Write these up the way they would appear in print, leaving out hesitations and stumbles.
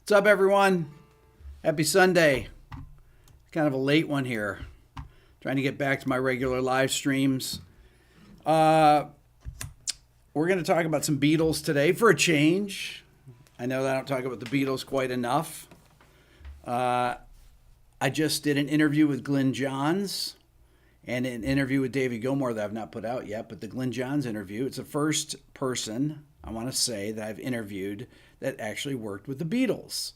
What's up, everyone? Happy Sunday. Kind of a late one here. Trying to get back to my regular live streams. We're going to talk about some Beatles today for a change. I know that I don't talk about the Beatles quite enough. I just did an interview with Glyn Johns and an interview with David Gilmour that I've not put out yet, but the Glyn Johns interview, it's the first person, I want to say, that I've interviewed that actually worked with the Beatles.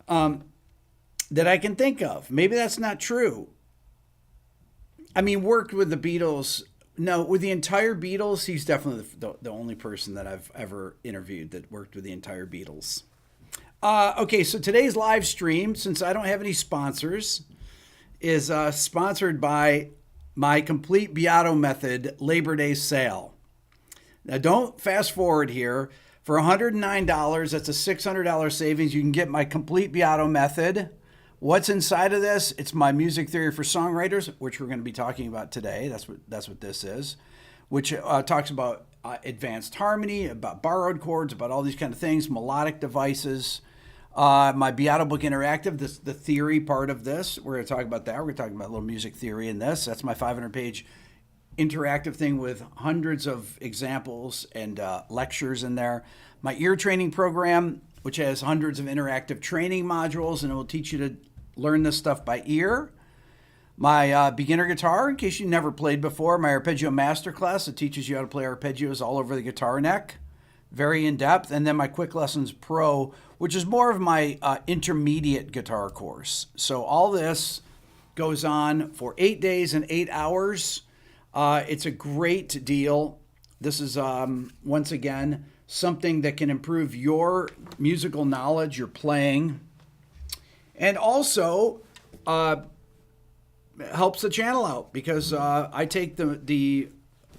That I can think of. Maybe that's not true. I mean, worked with the Beatles. No, with the entire Beatles, he's definitely the only person that I've ever interviewed that worked with the entire Beatles. Okay, so today's live stream, since I don't have any sponsors, is sponsored by my Complete Beato Method Labor Day sale. Now, don't fast forward here. For $109, that's a $600 savings. You can get my Complete Beato Method. What's inside of this? It's my music theory for songwriters, which we're going to be talking about today. That's what this is, which talks about advanced harmony, about borrowed chords, about all these kind of things, melodic devices. My Beato Book Interactive, the theory part of this, we're going to talk about that. We're going to talk about a little music theory in this. That's my 500-page interactive thing with hundreds of examples and lectures in there. My ear training program, which has hundreds of interactive training modules, and it will teach you to learn this stuff by ear. My beginner guitar, in case you never played before. My Arpeggio Masterclass, it teaches you how to play arpeggios all over the guitar neck. Very in-depth. And then my Quick Lessons Pro, which is more of my intermediate guitar course. So all this goes on for 8 days and 8 hours. It's a great deal. This is, once again, something that can improve your musical knowledge, your playing, and also helps the channel out because I take the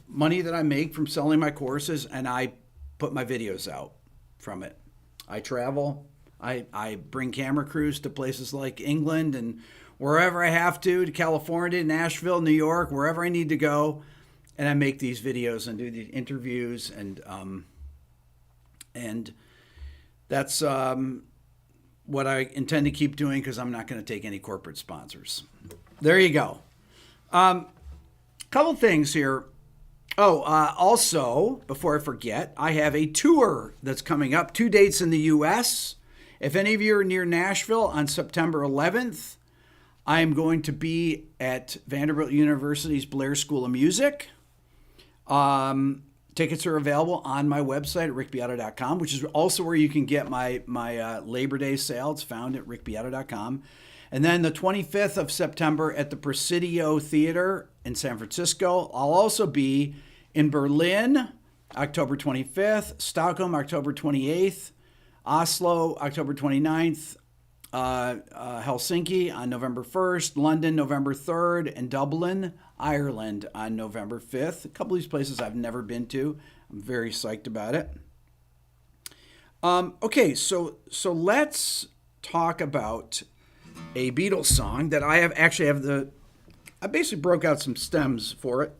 money that I make from selling my courses and I put my videos out from it. I travel. I bring camera crews to places like England and wherever I have to California, Nashville, New York, wherever I need to go. And I make these videos and do these interviews. And that's what I intend to keep doing because I'm not going to take any corporate sponsors. There you go. Couple things here. Also, before I forget, I have a tour that's coming up. 2 dates in the U.S. If any of you are near Nashville on September 11th, I am going to be at Vanderbilt University's Blair School of Music. Tickets are available on my website at rickbeato.com, which is also where you can get my Labor Day sale. It's found at rickbeato.com. And then the 25th of September at the Presidio Theater in San Francisco. I'll also be in Berlin, October 25th, Stockholm, October 28th, Oslo, October 29th, Helsinki on November 1st, London, November 3rd, and Dublin, Ireland on November 5th. A couple of these places I've never been to. I'm very psyched about it. Okay, so let's talk about a Beatles song that I basically broke out some stems for it.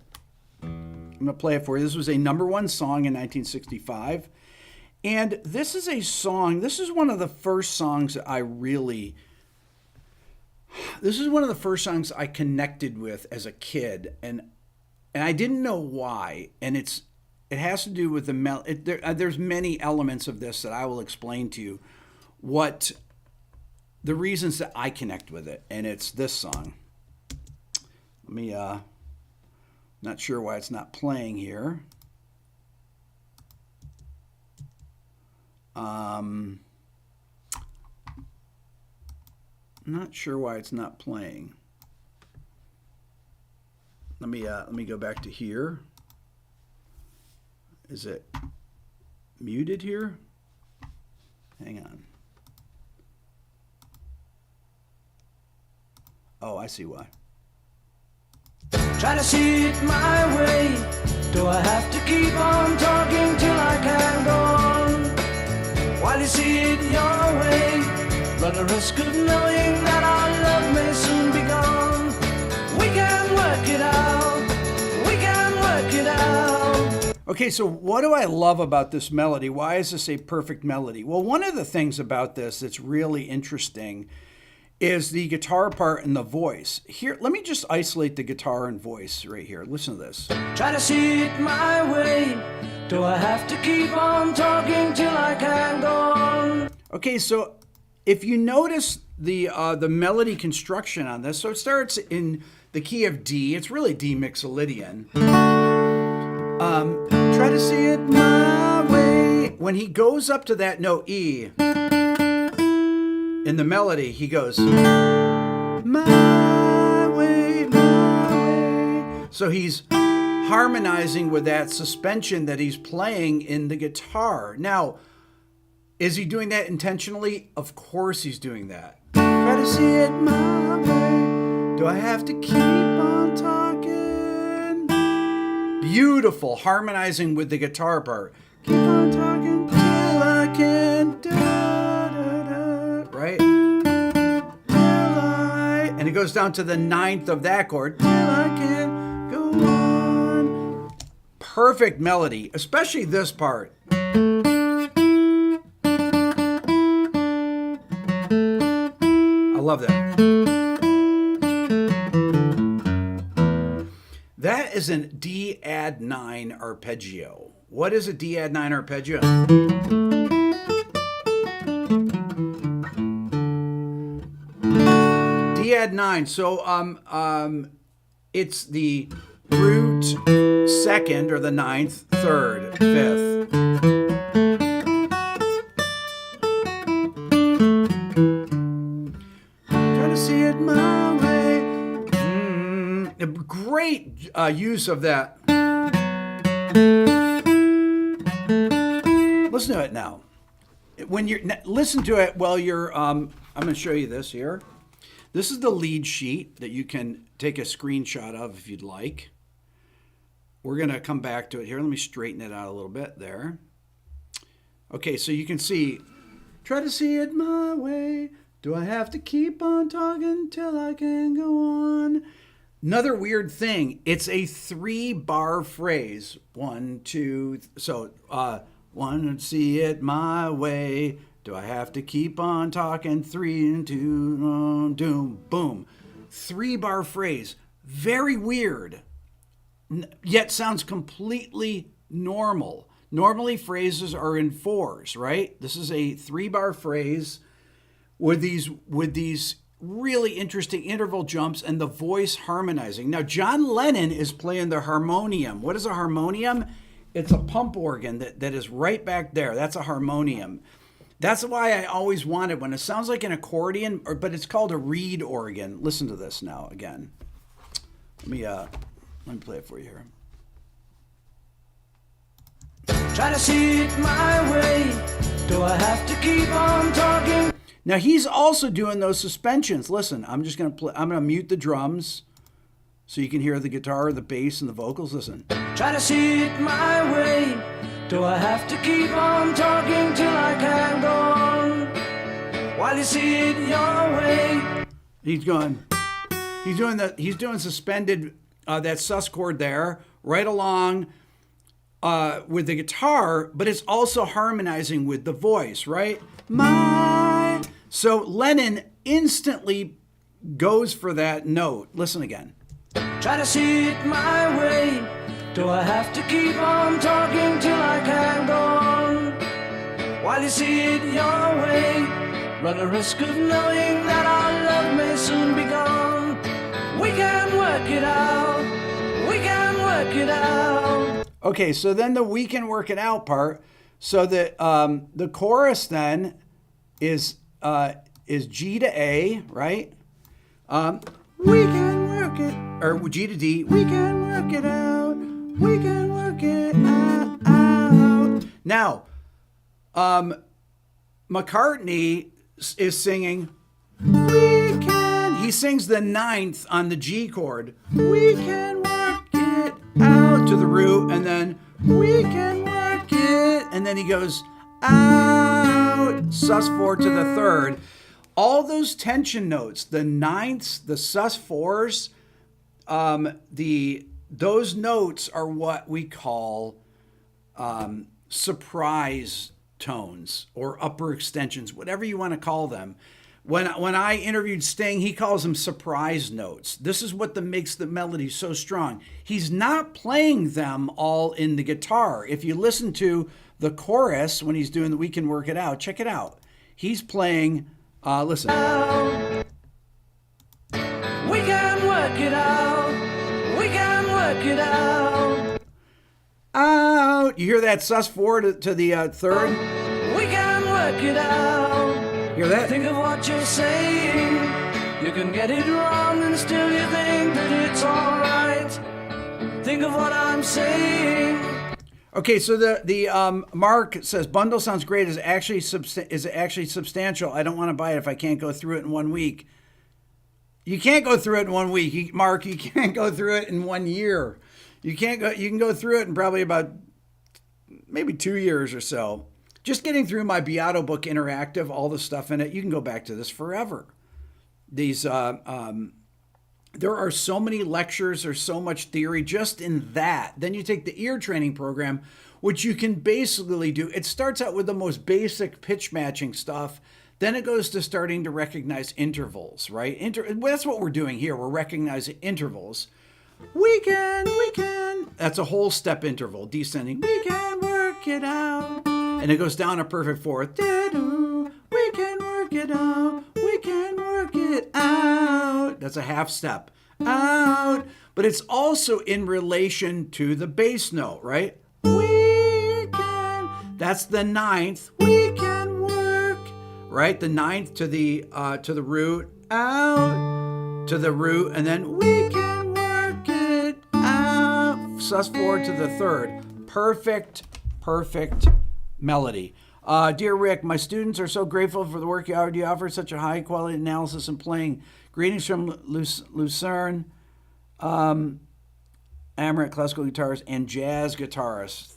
I'm going to play it for you. This was a -- song in 1965. And this is one of the first songs I connected with as a kid. And I didn't know why. And it has to do with there's many elements of this that I will explain to you what the reasons that I connect with it. And it's this song. Let me, not sure why it's not playing here. Not sure why it's not playing. Let me go back to here. Is it muted here? Hang on. Oh, I see why. Try to see it my way. Do I have to keep on talking till I can go on? While you see it your way, run the risk of knowing that our love may soon be gone. We can work it out. We can work it out. Okay, so what do I love about this melody? Why is this a perfect melody? Well, one of the things about this that's really interesting is the guitar part and the voice. Here, let me just isolate the guitar and voice right here. Listen to this. Try to see it my way. Do I have to keep on talking till I can go on? Okay, so if you notice the melody construction on this, so it starts in the key of D. It's really D mixolydian. Try to see it my way. When he goes up to that note E in the melody, he goes my way, my way. So he's harmonizing with that suspension that he's playing in the guitar. Now, is he doing that intentionally? Of course he's doing that. Try to see it my way. Do I have to keep on talking? Beautiful, harmonizing with the guitar part. Keep on talking till I can, da, da, da, right? And it goes down to the ninth of that chord. Till I can go on. Perfect melody, especially this part. I love that. That is a D add 9 arpeggio. What is a D add 9 arpeggio? D add 9. So it's the root second or the ninth, third, fifth. Try to see it my way. A great use of that. Listen to it now. When you're listen to it while you're. I'm going to show you this here. This is the lead sheet that you can take a screenshot of if you'd like. We're going to come back to it here. Let me straighten it out a little bit there. Okay, so you can see. Try to see it my way. Do I have to keep on talking till I can go on? Another weird thing, it's a 3-bar phrase. 1, 2, so one, see it my way. Do I have to keep on talking? 3 and 2, doom, boom. 3-bar phrase, very weird, yet sounds completely normal. Normally phrases are in 4s, right? This is a 3-bar phrase with these really interesting interval jumps and the voice harmonizing. Now, John Lennon is playing the harmonium. What is a harmonium? It's a pump organ that is right back there. That's a harmonium. That's why I always wanted when it sounds like an accordion, but it's called a reed organ. Listen to this now again. Let me play it for you here. Try to see it my way. Do I have to keep on talking? Now he's also doing those suspensions. Listen, I'm just going to play. I'm going to mute the drums so you can hear the guitar, the bass, and the vocals. Listen. Try to see it my way. Do I have to keep on talking till I can go on? While you see it your way. He's going. He's doing suspended that sus chord there right along with the guitar, but it's also harmonizing with the voice, right? My. So Lennon instantly goes for that note. Listen again. Try to see it my way. Do I have to keep on talking till I can go on? While you see it your way, run the risk of knowing that our love may soon be gone. We can work it out. We can work it out. Okay, so then the "we can work it out" part. So that the chorus then is G to A, right? We can work it, or G to D. We can work it out. We can work it out. Now, McCartney is singing. We can. He sings the ninth on the G chord. We can work it out to the root, and then we can work it, and then he goes out, sus4 to the third. All those tension notes, the ninths, the sus4s, those notes are what we call surprise tones or upper extensions, whatever you want to call them. When I interviewed Sting, he calls them surprise notes. This is what makes the melody so strong. He's not playing them all in the guitar. If you listen to the chorus when he's doing the We Can Work It Out, check it out. He's playing, listen. We can work it out. We can work it out. Out. You hear that sus4 to the third? We can work it out. Hear that? Think of what you're saying. You can get it wrong and still you think that it's all right. Think of what I'm saying. Okay, so the Mark says bundle sounds great. Is actually substantial. I don't want to buy it if I can't go through it in 1 week. You can't go through it in 1 week, Mark. You can't go through it in 1 year. You can go through it in probably about maybe 2 years or so. Just getting through my Beato book interactive, all the stuff in it, you can go back to this forever. These there are so many lectures, there's so much theory just in that. Then you take the ear training program, which you can basically do. It starts out with the most basic pitch matching stuff. Then it goes to starting to recognize intervals, right? That's what we're doing here. We're recognizing intervals. We can. That's a whole step interval, descending. We can work it out. And it goes down a perfect fourth. We can work it out. We can work it out. That's a half step. Out. But it's also in relation to the bass note, right? We can. That's the ninth. We can work. Right? The ninth to the root. Out. To the root. And then we can work it out. sus4 to the third. Perfect melody. Dear Rick, my students are so grateful for the work you offer such a high quality analysis and playing. Greetings from Lucerne, Amaret classical guitarist and jazz guitarist.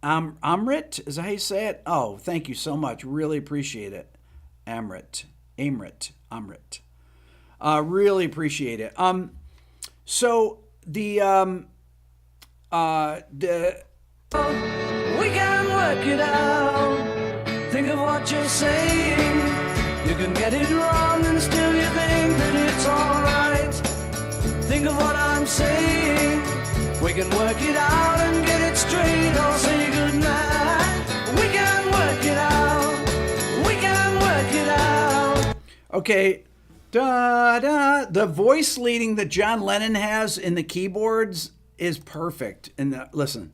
Amrit, is that how you say it? Oh, thank you so much. Really appreciate it. Amrit. Really appreciate it. So the We can work it out. Think of what you're saying. You can get it wrong and still you think that it's alright. Think of what I'm saying. We can work it out and get it straight. I'll say goodnight. We can work it out. We can work it out. Okay. The voice leading that John Lennon has in the keyboards is perfect. And listen.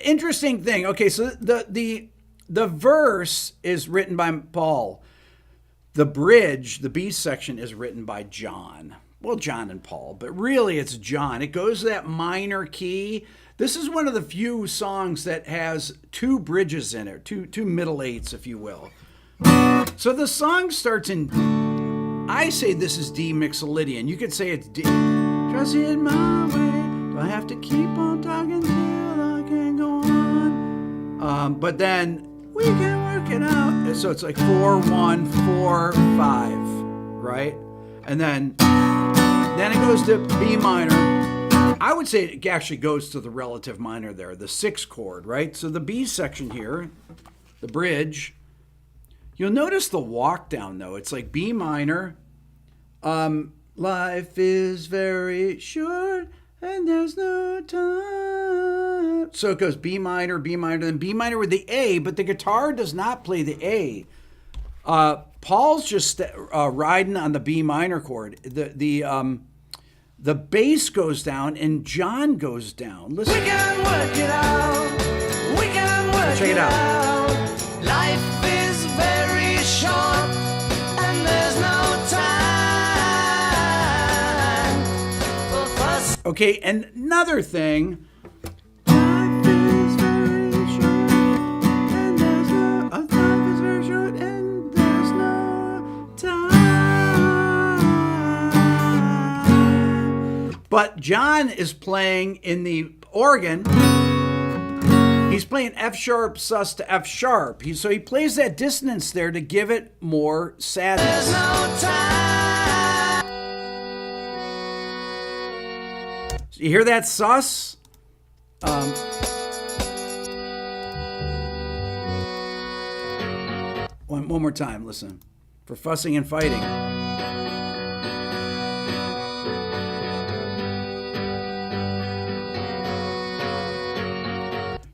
Interesting thing. Okay, so the verse is written by Paul. The bridge, the B section, is written by John. Well, John and Paul, but really it's John. It goes to that minor key. This is one of the few songs that has two bridges in it, two middle eights, if you will. So the song starts in, I say this is D Mixolydian. You could say it's D. Just in my way. Do I have to keep on talking till I can go on? But then we can work it out. So it's like 4, 1, 4, 5, right? And then it goes to B minor. I would say it actually goes to the relative minor there, the 6th chord, right? So the B section here, the bridge, you'll notice the walk down though. It's like B minor. Life is very short and there's no time. So it goes B minor, then B minor with the A, but the guitar does not play the A. Paul's just riding on the B minor chord. The bass goes down and John goes down. Listen. We can work it out. We can work Check it out. Life is very short and there's no time for fuss. Okay, and another thing. Life is very short and there's no time. But John is playing in the organ. He's playing F sharp sus to F sharp. So he plays that dissonance there to give it more sadness. There's no time. You hear that sus? One more time, listen. For fussing and fighting.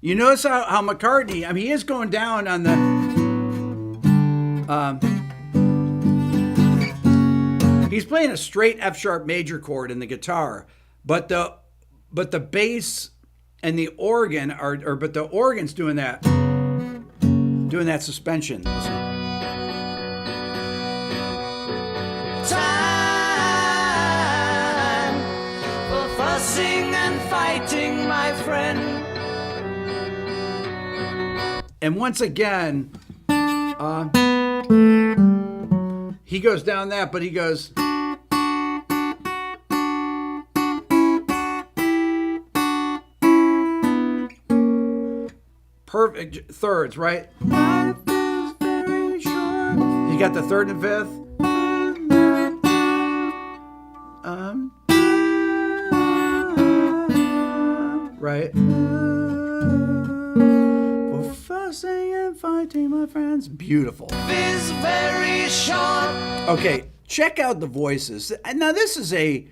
You notice how McCartney, I mean, he is going down on the... he's playing a straight F sharp major chord in the guitar, but the bass and the organ but the organ's doing that suspension. Time for fussing and fighting, my friend. And once again, he goes down that, but he goes. Perfect thirds, right? Life is very short. You got the third and fifth. Right. For fussing and fighting, my friends. Beautiful. Is very short. Okay, check out the voices. Now this is I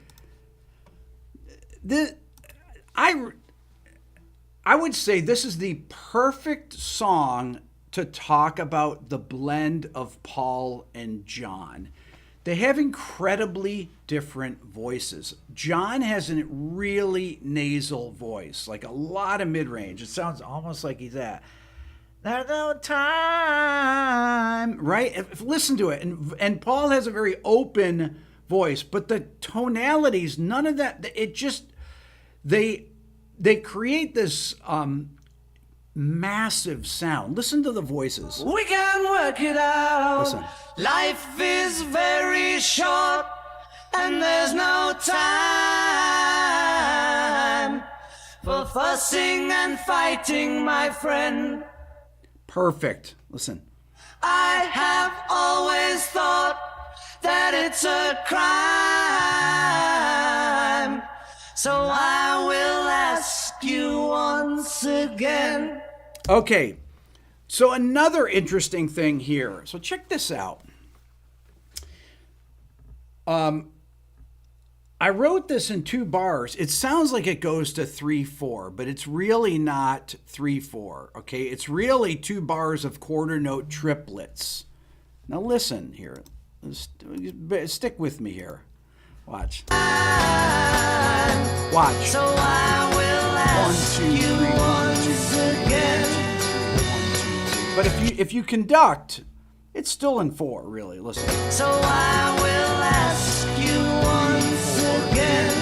would say this is the perfect song to talk about the blend of Paul and John. They have incredibly different voices. John has a really nasal voice, like a lot of mid-range. It sounds almost like he's at, there's no time, right? Listen to it. And Paul has a very open voice, but the tonalities, none of that, it just, they create this massive sound. Listen to the voices. We can work it out. Listen. Life is very short, and there's no time for fussing and fighting, my friend. Perfect. Listen. I have always thought that it's a crime, so I will ask you once again. Okay, so another interesting thing here. So check this out. I wrote this in 2 bars. It sounds like it goes to 3/4, but it's really not 3/4. Okay, it's really 2 bars of quarter note triplets. Now listen here. Stick with me here. Watch. Watch. So I will ask 1, 2, 3, you 1, 2, once 3, 1, 2, 3, again. 1, 2, 3. But if you conduct, it's still in 4, really. Listen. So I will ask you once again.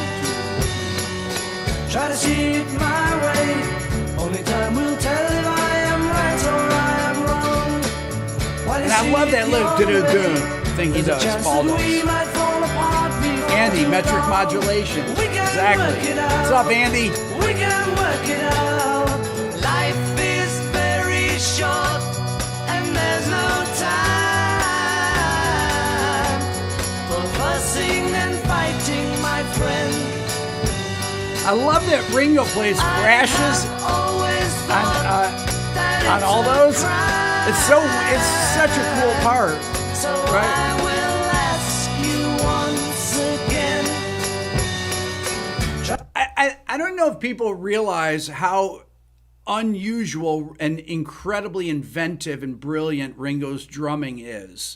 Try to see it my way. Only time will tell if I am right or I am wrong. While And I love that little do-do-do thing he does, Paul does. Andy, metric modulation. Exactly. What's up, Andy? We can work it out. Life is very short, and there's no time for fussing and fighting, my friend. I love that Ringo plays crashes on all those. It's such a cool part, So right? I will ask you once again. I don't know if people realize how unusual and incredibly inventive and brilliant Ringo's drumming is.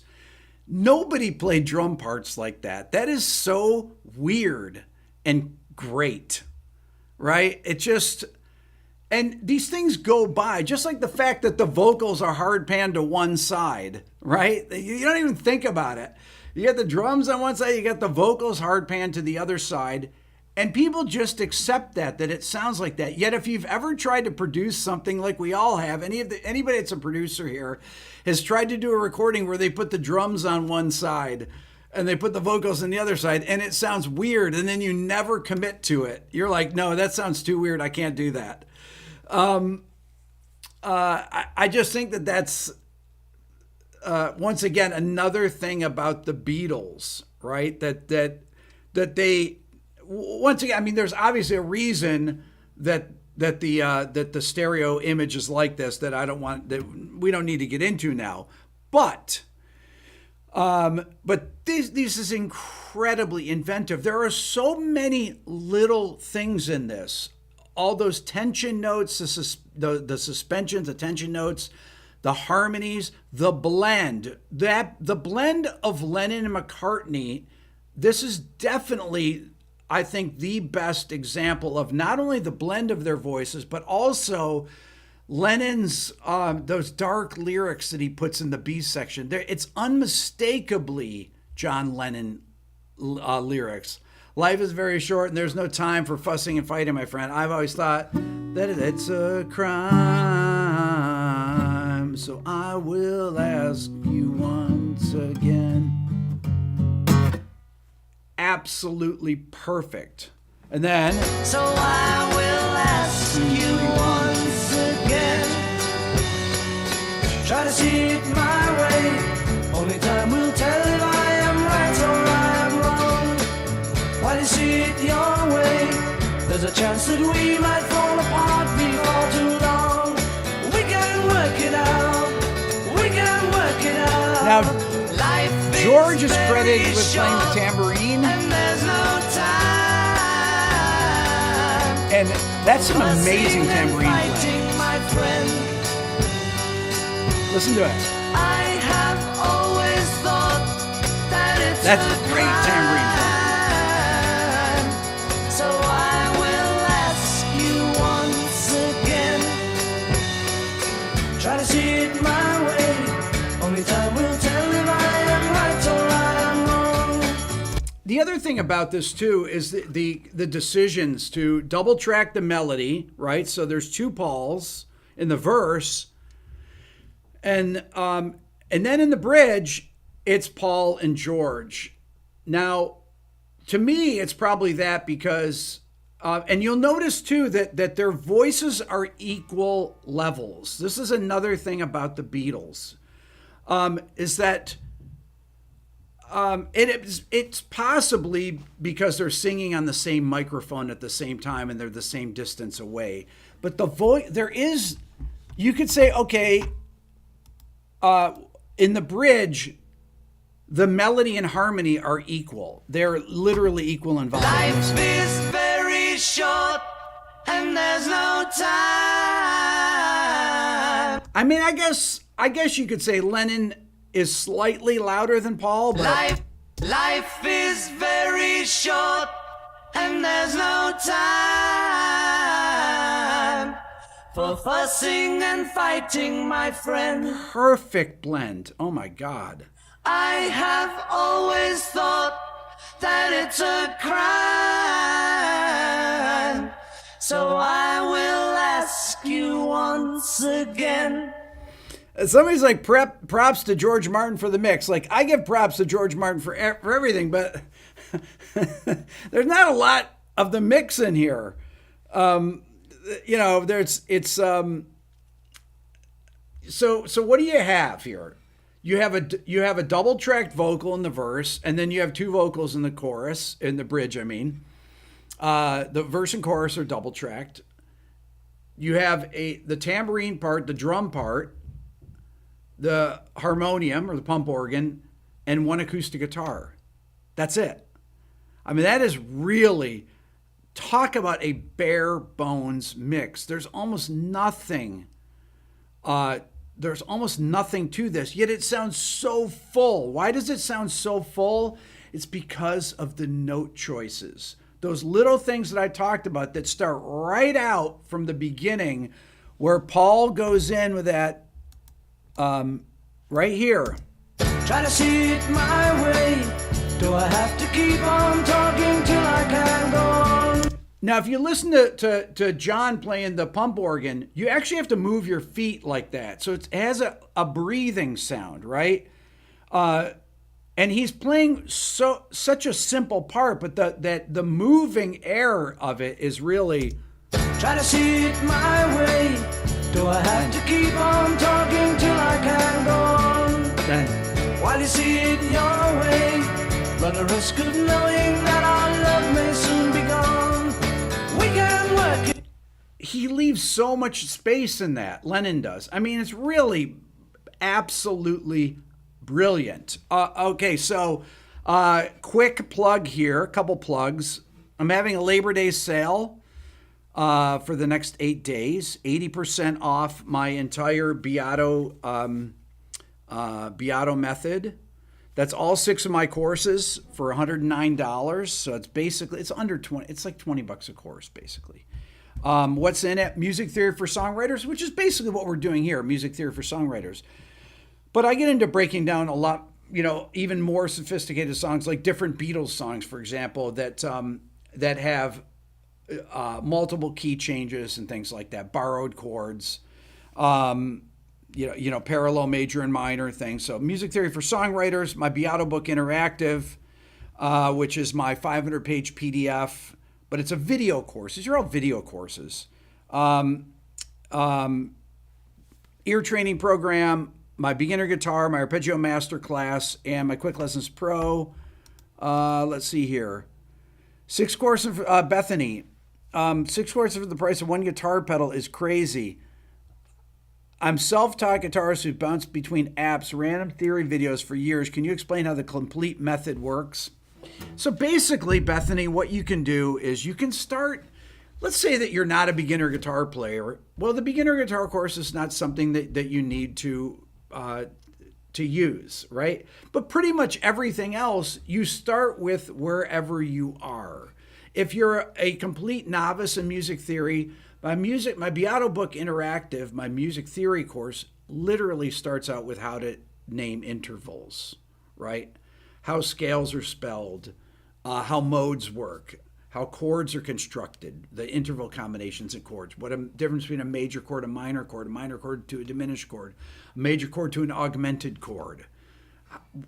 Nobody played drum parts like that. That is so weird and great, right? It just, and these things go by, just like the fact that the vocals are hard panned to one side, right? You don't even think about it. You got the drums on one side, you got the vocals hard panned to the other side, and people just accept that it sounds like that. Yet if you've ever tried to produce something like we all have, anybody that's a producer here has tried to do a recording where they put the drums on one side and they put the vocals on the other side, and it sounds weird, and then you never commit to it. You're like, no, that sounds too weird. I can't do that. I just think that that's once again another thing about the Beatles, right? That they once again, I mean, there's obviously a reason that the stereo image is like this that we don't need to get into now, but this is incredibly inventive. There are so many little things in this. All those tension notes, the suspensions, the tension notes, the harmonies, the blend. The blend of Lennon and McCartney, this is definitely, I think, the best example of not only the blend of their voices, but also Lennon's those dark lyrics that he puts in the B section. It's unmistakably John Lennon lyrics. Life is very short and there's no time for fussing and fighting, my friend. I've always thought that it's a crime, so I will ask you once again. Absolutely perfect. And then, so I will ask you once again. Try to see it my way. Only time will tell if I am right or I am wrong. While you see it your way, there's a chance that we might fall apart before too long. We can work it out. We can work it out. Now, George is credited with playing the tambourine. And there's no time. And that's an amazing tambourine playing. My friend. Listen to it. I have always thought that it's That's a great tambourine playing. So I will ask you once again. Try to see it my way. Only time will tell if I am right or I am wrong. The other thing about this too is the decisions to double track the melody, right? So there's two Pauls in the verse, and then in the bridge, it's Paul and George. Now, to me, it's probably that because, and you'll notice too that their voices are equal levels. This is another thing about the Beatles, is that it's possibly because they're singing on the same microphone at the same time and they're the same distance away. But the voice, you could say, okay, in the bridge, the melody and harmony are equal. They're literally equal in volume. Life is very short and there's no time. I mean, I guess you could say Lennon is slightly louder than Paul, but Life is very short and there's no time for fussing and fighting, my friend. Perfect blend. Oh my God. I have always thought that it's a crime. So I will ask you once again. Somebody's like, props to George Martin for the mix. Like, I give props to George Martin for everything, but there's not a lot of the mix in here. So what do you have here? You have a double tracked vocal in the verse, and then you have two vocals in the chorus, in the bridge, I mean. The verse and chorus are double tracked. You have the tambourine part, the drum part, the harmonium or the pump organ, and one acoustic guitar. That's it. I mean, that is really, talk about a bare bones mix. There's almost nothing to this, yet it sounds so full. Why does it sound so full? It's because of the note choices. Those little things that I talked about that start right out from the beginning, where Paul goes in with that right here. Try to see it my way. Do I have to keep on talking till I can go on? Now, if you listen to John playing the pump organ, you actually have to move your feet like that. So it has a breathing sound, right? And he's playing such a simple part, but the moving air of it is really. Try to see it my way. Do I have to keep on talking till I can go on? Then While you see it your way, run the risk of knowing that our love may soon be gone. We can work it. he leaves so much space in that. Lennon does. I mean, it's really absolutely brilliant. Okay, so quick plug here, a couple plugs. I'm having a Labor Day sale for the next 8 days, 80% off my entire Beato method. That's all 6 of my courses for $109. So it's basically, it's under 20, it's like $20 a course basically. What's in it? Music theory for songwriters, which is basically what we're doing here, music theory for songwriters. But I get into breaking down a lot, even more sophisticated songs, like different Beatles songs, for example, that have multiple key changes and things like that, borrowed chords, parallel major and minor things. So music theory for songwriters, my Beato book interactive, which is my 500-page PDF, but it's a video course. These are all video courses. Ear training program, my beginner guitar, my Arpeggio Masterclass, and my Quick Lessons Pro. Let's see here. 6 courses of Bethany. 6 courses for the price of 1 guitar pedal is crazy. I'm self-taught guitarist who bounced between apps, random theory videos for years. Can you explain how the complete method works? So basically, Bethany, what you can do is you can start, let's say that you're not a beginner guitar player. Well, the beginner guitar course is not something that you need to use, right? But pretty much everything else, you start with wherever you are. If you're a complete novice in music theory, my Beato book interactive, my music theory course, literally starts out with how to name intervals, right? How scales are spelled, how modes work, how chords are constructed, the interval combinations of chords, what a difference between a major chord, a minor chord to a diminished chord, a major chord to an augmented chord,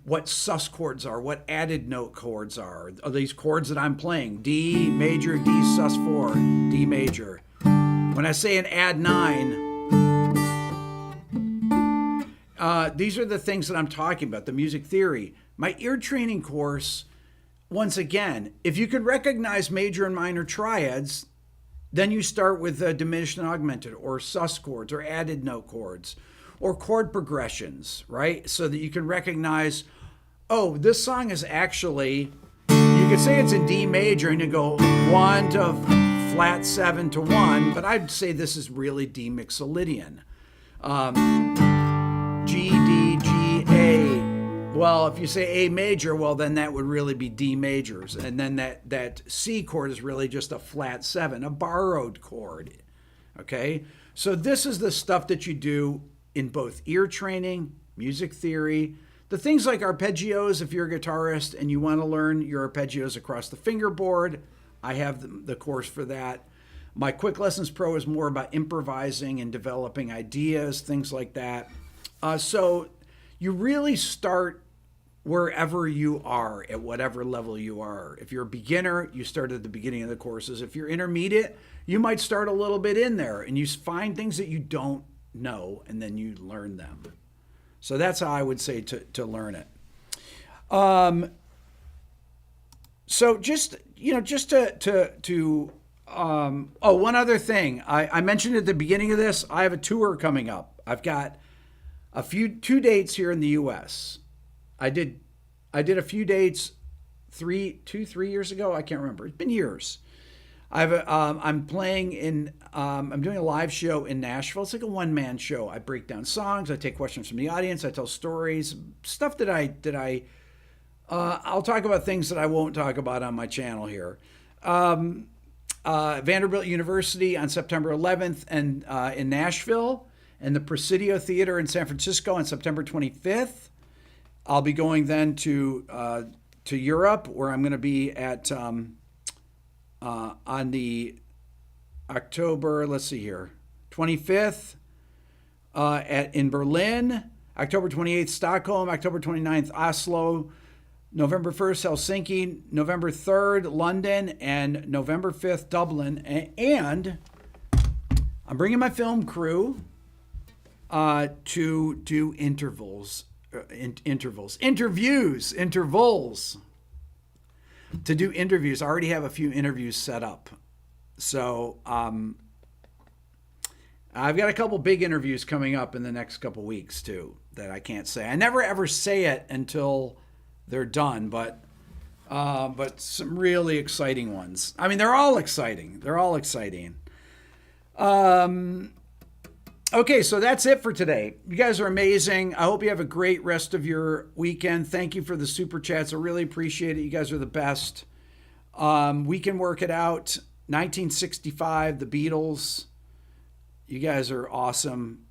what sus chords are, what added note chords are these chords that I'm playing, D major, D sus4, D major. When I say an add 9, these are the things that I'm talking about, the music theory. My ear training course, once again, if you could recognize major and minor triads, then you start with diminished and augmented, or sus chords, or added note chords, or chord progressions, right? So that you can recognize, oh, this song is actually, you could say it's in D major and you go 1 to flat 7 to 1, but I'd say this is really D mixolydian. G, D, G, A. Well, if you say A major, well, then that would really be D majors. And then that C chord is really just a flat 7, a borrowed chord. Okay? So this is the stuff that you do in both ear training, music theory, the things like arpeggios. If you're a guitarist and you want to learn your arpeggios across the fingerboard, I have the course for that. My Quick Lessons Pro is more about improvising and developing ideas, things like that. So you really start wherever you are, at whatever level you are. If you're a beginner, you start at the beginning of the courses. If you're intermediate, you might start a little bit in there and you find things that you don't know and then you learn them. So that's how I would say to learn it. So just one other thing. I mentioned at the beginning of this, I have a tour coming up. I've got 2 dates here in the U.S. I did a few dates 3 years ago. I can't remember. It's been years. I'm playing in. I'm doing a live show in Nashville. It's like a one-man show. I break down songs. I take questions from the audience. I tell stories, stuff that I'll talk about things that I won't talk about on my channel here. Vanderbilt University on September 11th and in Nashville, and the Presidio Theater in San Francisco on September 25th. I'll be going then to Europe, where I'm going to be at on the October, 25th in Berlin, October 28th Stockholm, October 29th Oslo, November 1st Helsinki, November 3rd London, and November 5th Dublin. And I'm bringing my film crew. to do intervals, intervals, to do interviews. I already have a few interviews set up. So I've got a couple big interviews coming up in the next couple weeks too that I can't say. I never ever say it until they're done, but some really exciting ones. I mean, they're all exciting. Okay, so that's it for today. You guys are amazing. I hope you have a great rest of your weekend. Thank you for the super chats. I really appreciate it. You guys are the best. We Can Work It Out, 1965, the Beatles. You guys are awesome.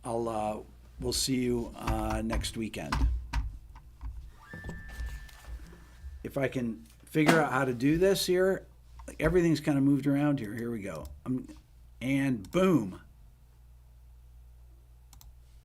We'll see you next weekend. If I can figure out how to do this here, like everything's kind of moved around here. Here we go. And boom.